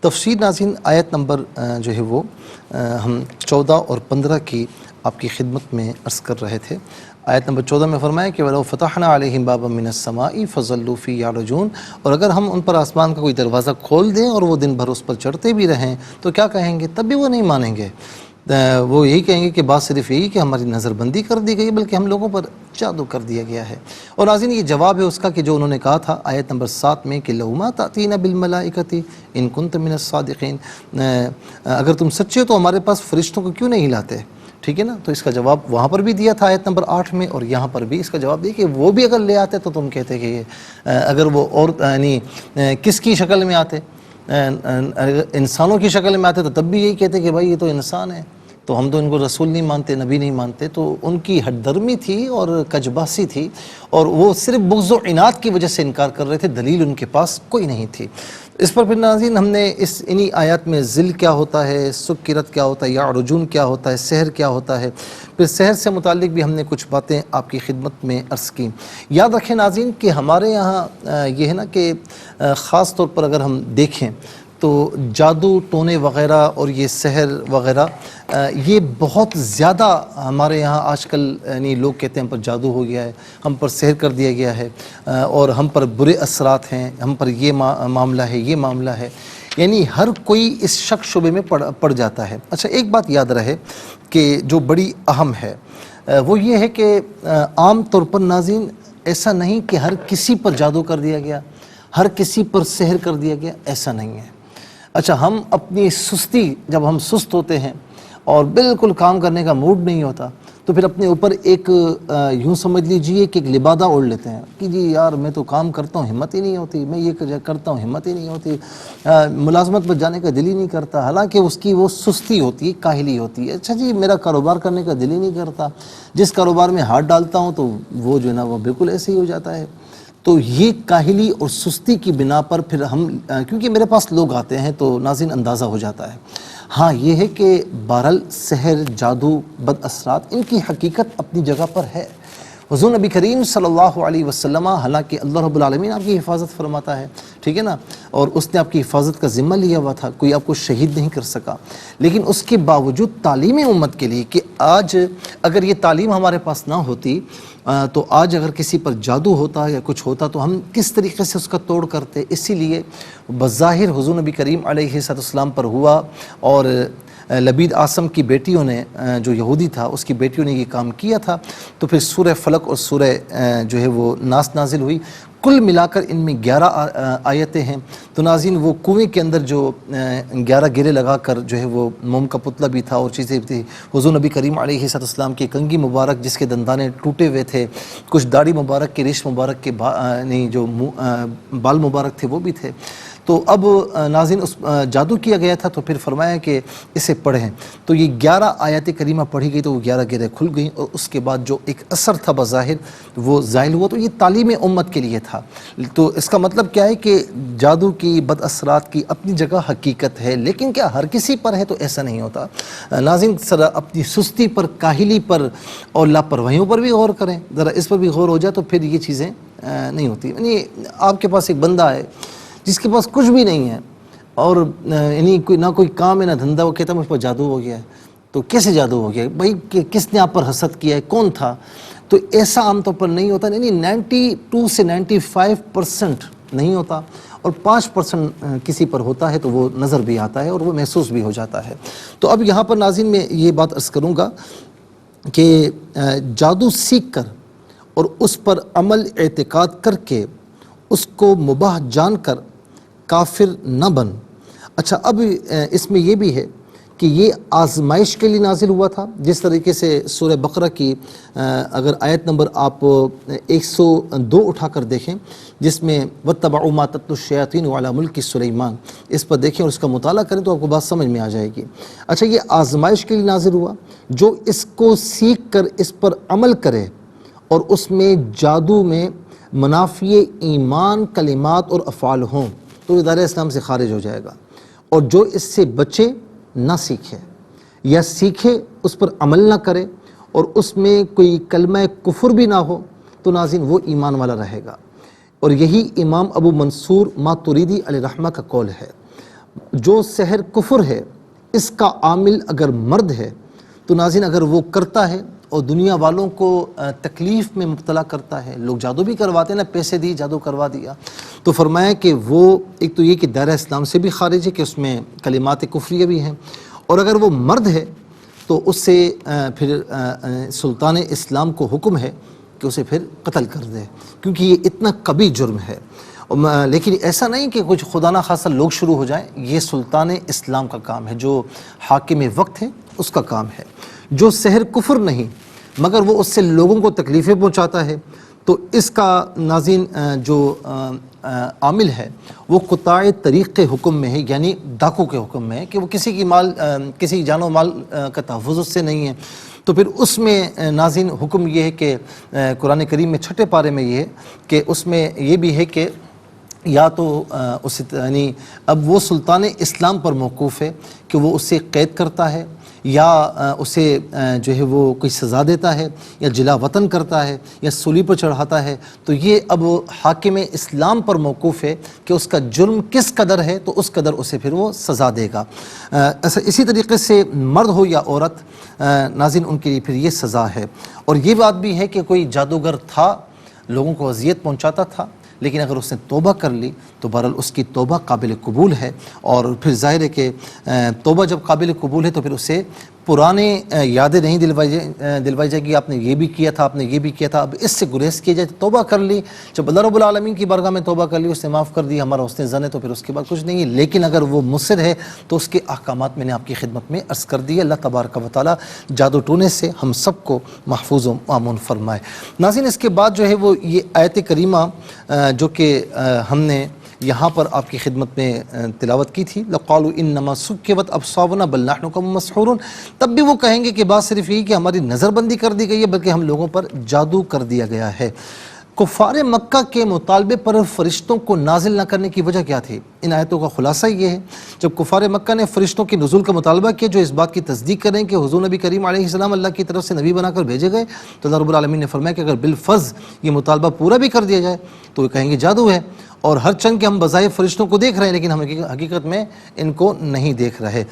تفسیر ناظرین آیت نمبر جو ہے وہ ہم 14 اور 15 کی آپ کی خدمت میں عرض کر رہے تھے۔ آیت نمبر 14 میں فرمایا کہ وَلَوْ فَتَحْنَا عَلَيْهِمْ بَابًا مِّنَ السَّمَاءِ فَظَلُّوا فِيهِ يَعْرُجُونَ، اور اگر ہم ان پر آسمان کا کوئی دروازہ کھول دیں اور وہ دن بھر اس پر چڑھتے بھی رہیں تو کیا کہیں گے؟ تب بھی وہ نہیں مانیں گے۔ وہ یہی کہیں گے کہ بات صرف یہی کہ ہماری نظر بندی کر دی گئی، بلکہ ہم لوگوں پر جادو کر دیا گیا ہے۔ اور ناظرین یہ جواب ہے اس کا کہ جو انہوں نے کہا تھا آیت نمبر 7 میں کہ لَوْ مَا تَأْتِينَا بِالْمَلَائِكَةِ إِن كُنْتَ مِنَ الصَّادِقِينَ، اگر تم سچے ہو تو ہمارے پاس فرشتوں کو کیوں نہیں لاتے؟ ٹھیک ہے نا، تو اس کا جواب وہاں پر بھی دیا تھا آیت نمبر 8 میں، اور یہاں پر بھی اس کا جواب دیا کہ وہ بھی اگر لے آتے تو تم کہتے کہ یہ اگر وہ اور یعنی کس کی شکل میں آتے، انسانوں کی شکل میں آتے تو تب بھی یہی کہتے کہ بھائی یہ تو انسان ہے، تو ہم تو ان کو رسول نہیں مانتے، نبی نہیں مانتے۔ تو ان کی ہٹ درمی تھی اور کجباسی تھی، اور وہ صرف بغض و عناد کی وجہ سے انکار کر رہے تھے، دلیل ان کے پاس کوئی نہیں تھی۔ اس پر پھر ناظرین ہم نے انہی آیات میں ذل کیا ہوتا ہے، سکرت کیا ہوتا ہے، یا عرجون کیا ہوتا ہے، سحر کیا ہوتا ہے، پھر سحر سے متعلق بھی ہم نے کچھ باتیں آپ کی خدمت میں عرض کی۔ یاد رکھیں ناظرین کہ ہمارے یہاں یہ ہے نا کہ خاص طور پر اگر ہم دیکھیں تو جادو ٹونے وغیرہ اور یہ سحر وغیرہ یہ بہت زیادہ ہمارے یہاں آج کل یعنی لوگ کہتے ہیں ہم پر جادو ہو گیا ہے، ہم پر سحر کر دیا گیا ہے، اور ہم پر برے اثرات ہیں، ہم پر یہ معاملہ ہے، یہ معاملہ ہے، یعنی ہر کوئی اس شک شبے میں پڑ جاتا ہے۔ اچھا ایک بات یاد رہے کہ جو بڑی اہم ہے وہ یہ ہے کہ عام طور پر ناظرین ایسا نہیں کہ ہر کسی پر جادو کر دیا گیا، ہر کسی پر سحر کر دیا گیا، ایسا نہیں ہے۔ اچھا ہم اپنی سستی، جب ہم سست ہوتے ہیں اور بالکل کام کرنے کا موڈ نہیں ہوتا تو پھر اپنے اوپر ایک یوں سمجھ لیجئے کہ ایک لبادہ اوڑھ لیتے ہیں کہ جی یار میں تو کام کرتا ہوں ہمت ہی نہیں ہوتی، میں یہ کرتا ہوں ہمت ہی نہیں ہوتی، ملازمت پر جانے کا دل ہی نہیں کرتا، حالانکہ اس کی وہ سستی ہوتی ہے، کاہلی ہوتی ہے۔ اچھا جی میرا کاروبار کرنے کا دل ہی نہیں کرتا، جس کاروبار میں ہاتھ ڈالتا ہوں تو وہ جو ہے نا وہ بالکل ایسے ہی ہو جاتا ہے۔ تو یہ کاہلی اور سستی کی بنا پر پھر ہم کیونکہ میرے پاس لوگ آتے ہیں تو ناظرین اندازہ ہو جاتا ہے۔ ہاں یہ ہے کہ بہرحال سحر، جادو، بد اثرات ان کی حقیقت اپنی جگہ پر ہے۔ حضور نبی کریم صلی اللہ علیہ وسلم حالانکہ اللہ رب العالمین آپ کی حفاظت فرماتا ہے، ٹھیک ہے نا، اور اس نے آپ کی حفاظت کا ذمہ لیا ہوا تھا، کوئی آپ کو شہید نہیں کر سکا، لیکن اس کے باوجود تعلیم امت کے لیے کہ آج اگر یہ تعلیم ہمارے پاس نہ ہوتی تو آج اگر کسی پر جادو ہوتا یا کچھ ہوتا تو ہم کس طریقے سے اس کا توڑ کرتے۔ اسی لیے بظاہر حضور نبی کریم علیہ السلام پر ہوا، اور لبید آسم کی بیٹیوں نے جو یہودی تھا اس کی بیٹیوں نے یہ کام کیا تھا، تو پھر سورہ فلق اور سورہ جو ہے وہ ناس نازل ہوئی۔ کل ملا کر ان میں 11 آیتیں ہیں۔ تو ناظرین وہ کنویں کے اندر جو 11 گرے لگا کر جو ہے وہ موم کا پتلا بھی تھا اور چیزیں بھی تھی، حضور نبی کریم علیہ السلام کی کنگھی مبارک جس کے دندانے ٹوٹے ہوئے تھے، کچھ داڑھی مبارک کے، ریش مبارک کے نہیں جو بال مبارک تھے وہ بھی تھے۔ تو اب ناظرین اس جادو کیا گیا تھا، تو پھر فرمایا کہ اسے پڑھیں، تو یہ 11 آیات کریمہ پڑھی گئی تو وہ 11 گرے کھل گئیں، اور اس کے بعد جو ایک اثر تھا بظاہر وہ زائل ہوا۔ تو یہ تعلیم امت کے لیے تھا۔ تو اس کا مطلب کیا ہے کہ جادو کی، بد اثرات کی اپنی جگہ حقیقت ہے، لیکن کیا ہر کسی پر ہے؟ تو ایسا نہیں ہوتا۔ ناظرین ذرا اپنی سستی پر، کاہلی پر اور لاپرواہیوں پر بھی غور کریں، ذرا اس پر بھی غور ہو جائے تو پھر یہ چیزیں نہیں ہوتی۔ یعنی آپ کے پاس ایک بندہ ہے جس کے پاس کچھ بھی نہیں ہے، اور یعنی نہ کوئی کام ہے نہ دھندا، وہ کہتا ہے مجھ پر جادو ہو گیا ہے۔ تو کیسے جادو ہو گیا بھائی؟ کس نے آپ پر حسد کیا ہے؟ کون تھا؟ تو ایسا عام طور پر نہیں ہوتا، یعنی 92 سے 95% نہیں ہوتا، اور 5% کسی پر ہوتا ہے تو وہ نظر بھی آتا ہے اور وہ محسوس بھی ہو جاتا ہے۔ تو اب یہاں پر ناظرین میں یہ بات عرض کروں گا کہ جادو سیکھ کر اور اس پر عمل اعتقاد کر کے اس کو مباح جان کر کافر نہ بن۔ اچھا اب اس میں یہ بھی ہے کہ یہ آزمائش کے لیے نازل ہوا تھا، جس طریقے سے سورہ بقرہ کی اگر آیت نمبر آپ 102 اٹھا کر دیکھیں، جس میں وَاتَّبَعُوا مَا تَتْلُو الشَّيَاطِينُ عَلَىٰ مُلْكِ سُلَيْمَانَ، اس پر دیکھیں اور اس کا مطالعہ کریں تو آپ کو بات سمجھ میں آ جائے گی۔ اچھا یہ آزمائش کے لیے نازل ہوا، جو اس کو سیکھ کر اس پر عمل کرے اور اس میں جادو میں منافی ایمان کلمات اور افعال ہوں تو ادارہ اسلام سے خارج ہو جائے گا، اور جو اس سے بچے نہ سیکھے یا سیکھے اس پر عمل نہ کرے اور اس میں کوئی کلمہ کفر بھی نہ ہو تو ناظرین وہ ایمان والا رہے گا۔ اور یہی امام ابو منصور ماتوریدی علیہ رحمہ کا قول ہے۔ جو سحر کفر ہے اس کا عامل اگر مرد ہے تو ناظرین اگر وہ کرتا ہے اور دنیا والوں کو تکلیف میں مبتلا کرتا ہے، لوگ جادو بھی کرواتے ہیں نا، پیسے دی جادو کروا دیا، تو فرمایا کہ وہ ایک تو یہ کہ دائرہ اسلام سے بھی خارج ہے کہ اس میں کلمات کفریہ بھی ہیں، اور اگر وہ مرد ہے تو اس سے پھر سلطان اسلام کو حکم ہے کہ اسے پھر قتل کر دے، کیونکہ یہ اتنا کبھی جرم ہے۔ لیکن ایسا نہیں کہ کچھ خدا نہ خاصا لوگ شروع ہو جائیں، یہ سلطان اسلام کا کام ہے، جو حاکم وقت ہے اس کا کام ہے۔ جو سحر کفر نہیں مگر وہ اس سے لوگوں کو تکلیفیں پہنچاتا ہے، تو اس کا ناظرین جو عامل ہے وہ قطاع طریق کے حکم میں ہے، یعنی ڈاکو کے حکم میں ہے کہ وہ کسی کی مال کسی جان و مال کا تحفظ اس سے نہیں ہے، تو پھر اس میں ناظرین حکم یہ ہے کہ قرآن کریم میں 6 پارے میں یہ ہے کہ اس میں یہ بھی ہے کہ یا تو اس یعنی اب وہ سلطان اسلام پر موقوف ہے کہ وہ اسے قید کرتا ہے یا اسے جو ہے وہ کوئی سزا دیتا ہے یا جلا وطن کرتا ہے یا سولی پر چڑھاتا ہے، تو یہ اب حاکم اسلام پر موقوف ہے کہ اس کا جرم کس قدر ہے تو اس قدر اسے پھر وہ سزا دے گا۔ اسی طریقے سے مرد ہو یا عورت ناظرین ان کے لیے پھر یہ سزا ہے۔ اور یہ بات بھی ہے کہ کوئی جادوگر تھا، لوگوں کو اذیت پہنچاتا تھا، لیکن اگر اس نے توبہ کر لی تو بہرحال اس کی توبہ قابل قبول ہے، اور پھر ظاہر ہے کہ توبہ جب قابل قبول ہے تو پھر اسے پرانے یادیں نہیں دلوائی جائے گی، آپ نے یہ بھی کیا تھا، آپ نے یہ بھی کیا تھا، اب اس سے گریز کیا جائے، توبہ کر لی، جب اللہ رب العالمین کی بارگاہ میں توبہ کر لی، اس نے معاف کر دی، ہمارا حسن ظن ہے، تو پھر اس کے بعد کچھ نہیں ہے۔ لیکن اگر وہ مصر ہے تو اس کے احکامات میں نے آپ کی خدمت میں عرض کر دی ہے۔ اللہ تبارک و تعالیٰ جادو ٹونے سے ہم سب کو محفوظ و مامون فرمائے۔ ناظرین اس کے بعد جو ہے وہ یہ آیت کریمہ جو کہ ہم نے یہاں پر آپ کی خدمت میں تلاوت کی تھی، لَقَالُوا إِنَّمَا سُكِّبَتْ أَبْصَارُنَا بَلْ نَحْنُ قَوْمٌ مَسْحُورُونَ، تب بھی وہ کہیں گے کہ بات صرف یہی کہ ہماری نظر بندی کر دی گئی ہے، بلکہ ہم لوگوں پر جادو کر دیا گیا ہے۔ کفار مکہ کے مطالبے پر فرشتوں کو نازل نہ کرنے کی وجہ کیا تھی؟ ان آیتوں کا خلاصہ یہ ہے، جب کفار مکہ نے فرشتوں کے نزول کا مطالبہ کیا جو اس بات کی تصدیق کریں کہ حضور نبی کریم علیہ السلام اللہ کی طرف سے نبی بنا کر بھیجے گئے، تو اللہ رب العالمین نے فرمایا کہ اگر بالفرض یہ مطالبہ پورا بھی کر دیا جائے تو وہ کہیں گے جادو ہے، اور ہر چند کہ ہم بظاہر فرشتوں کو دیکھ رہے ہیں لیکن ہم حقیقت میں ان کو نہیں دیکھ رہے۔